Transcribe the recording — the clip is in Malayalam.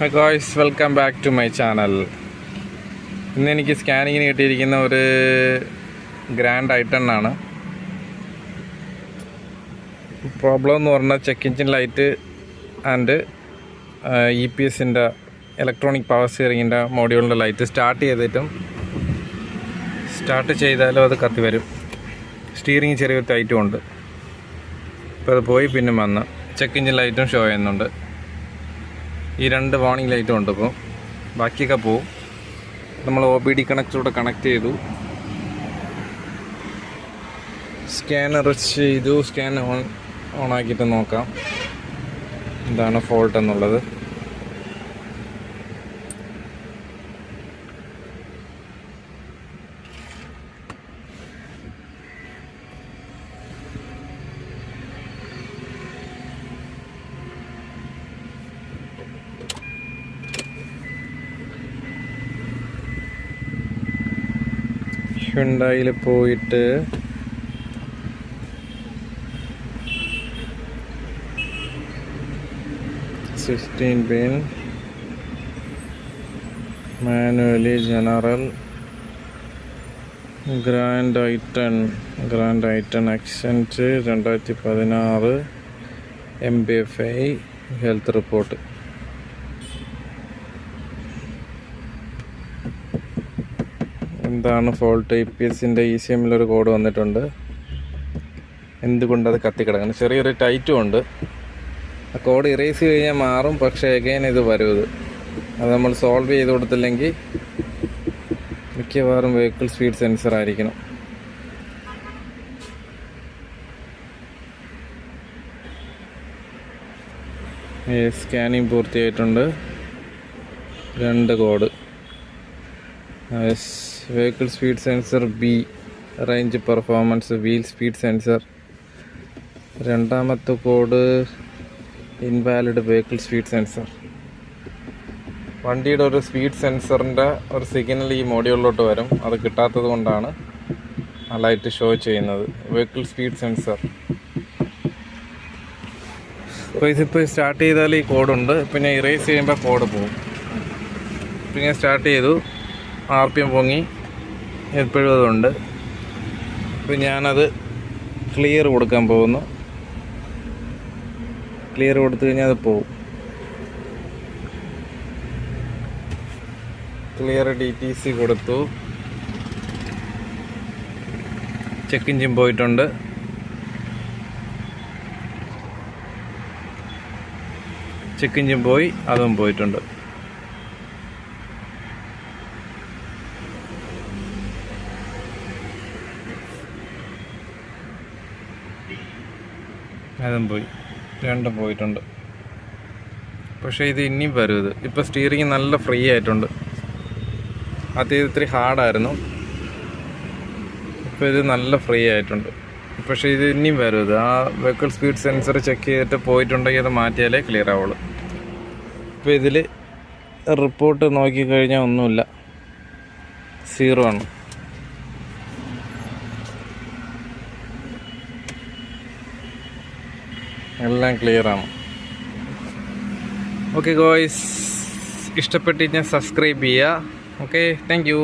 Hi guys, welcome back to my channel. ഇന്ന് എനിക്ക് സ്കാനിങ്ങിന് കിട്ടിയിരിക്കുന്ന ഒരു ഗ്രാൻഡ് i10 ആണ്. പ്രോബ്ലം എന്ന് പറഞ്ഞാൽ ചെക്ക് എഞ്ചിൻ ലൈറ്റ് ആൻഡ് EPSൻ്റെ ഇലക്ട്രോണിക് പവർ സ്റ്റിയറിങ്ങിൻ്റെ മോഡ്യൂളിൻ്റെ ലൈറ്റ് സ്റ്റാർട്ട് ചെയ്താലും അത് കത്തി വരും. സ്റ്റിയറിങ് ചെറിയൊരു ടൈറ്റും ഉണ്ട്. ഇപ്പോൾ അത് പോയി പിന്നെ വന്ന് ചെക്ക് എഞ്ചിൻ ലൈറ്റും ഷോ ചെയ്യുന്നുണ്ട്. ഈ രണ്ട് വാർണിംഗ് ലൈറ്റും ഉണ്ട്. ഇപ്പോൾ ബാക്കിയൊക്കെ പോവും. നമ്മൾ OBD കണക്റ്റോടെ കണക്ട് ചെയ്തു, സ്കാനർ ചെയ്തു. സ്കാൻ ഓണാക്കിയിട്ട് നോക്കാം എന്താണ് ഫോൾട്ട് എന്നുള്ളത്. Hyundai പോയിട്ട് pin manually general grand i10 Xcent 2016 MBFI health report. എന്താണ് ഫോൾട്ട്? EPSൻ്റെ ECMലൊരു കോഡ് വന്നിട്ടുണ്ട്. എന്തുകൊണ്ടത് കത്തിക്കിടക്കണം? ചെറിയൊരു ടൈറ്റും ഉണ്ട്. ആ കോഡ് ഇറേസ് കഴിഞ്ഞാൽ മാറും, പക്ഷേ എഗെയിൻ ഇത് വരും. അത് നമ്മൾ സോൾവ് ചെയ്ത് കൊടുത്തില്ലെങ്കിൽ മിക്കവാറും വെഹിക്കിൾ സ്പീഡ് സെൻസർ ആയിരിക്കണം. സ്കാനിങ് പൂർത്തിയായിട്ടുണ്ട്. 2 code. Vehicle speed sensor B, range performance, wheel speed sensor. രണ്ടാമത്തെ code invalid vehicle speed sensor. വണ്ടിയുടെ ഒരു സ്പീഡ് സെൻസറിൻ്റെ ഒരു സിഗ്നൽ ഈ മോഡ്യൂളിലോട്ട് വരും. അത് കിട്ടാത്തത് കൊണ്ടാണ് ആ ലൈറ്റ് ഷോ ചെയ്യുന്നത്. Vehicle speed sensor. അപ്പോൾ ഇതിപ്പോൾ സ്റ്റാർട്ട് ചെയ്താൽ ഈ കോഡുണ്ട്. പിന്നെ ഇറേസ് ചെയ്യുമ്പോൾ കോഡ് പോകും. പിന്നെ സ്റ്റാർട്ട് ചെയ്തു, RPM പൊങ്ങി, എപ്പോഴും അതുണ്ട്. അപ്പോൾ ഞാനത് ക്ലിയർ കൊടുക്കാൻ പോകുന്നു. ക്ലിയർ കൊടുത്തു കഴിഞ്ഞാൽ അത് പോവും. ക്ലിയർ DTC കൊടുത്തു. ചെക്ക് എഞ്ചിൻ പോയിട്ടുണ്ട്. ചെക്ക് എഞ്ചിൻ പോയി, അതും പോയിട്ടുണ്ട്. അതും പോയി, രണ്ടും പോയിട്ടുണ്ട്. പക്ഷേ ഇത് ഇനിയും വരും. ഇപ്പോൾ സ്റ്റിയറിങ് നല്ല ഫ്രീ ആയിട്ടുണ്ട്. ആദ്യം ഇത്തിരി ഹാർഡായിരുന്നു, ഇപ്പോൾ ഇത് നല്ല ഫ്രീ ആയിട്ടുണ്ട്. പക്ഷേ ഇത് ഇനിയും വരും. ആ വെഹിക്കിൾ സ്പീഡ് സെൻസർ ചെക്ക് ചെയ്തിട്ട് പോയിട്ടുണ്ടെങ്കിൽ അത് മാറ്റിയാലേ ക്ലിയർ ആവുള്ളൂ. ഇപ്പോൾ ഇതിൽ റിപ്പോർട്ട് നോക്കിക്കഴിഞ്ഞാൽ ഒന്നുമില്ല, 0 ആണ്. എല്ലാം ക്ലിയറാണ്. ഓക്കെ ഗോയ്സ്, ഇഷ്ടപ്പെട്ട് കഴിഞ്ഞാൽ സബ്സ്ക്രൈബ് ചെയ്യുക. Okay, thank you.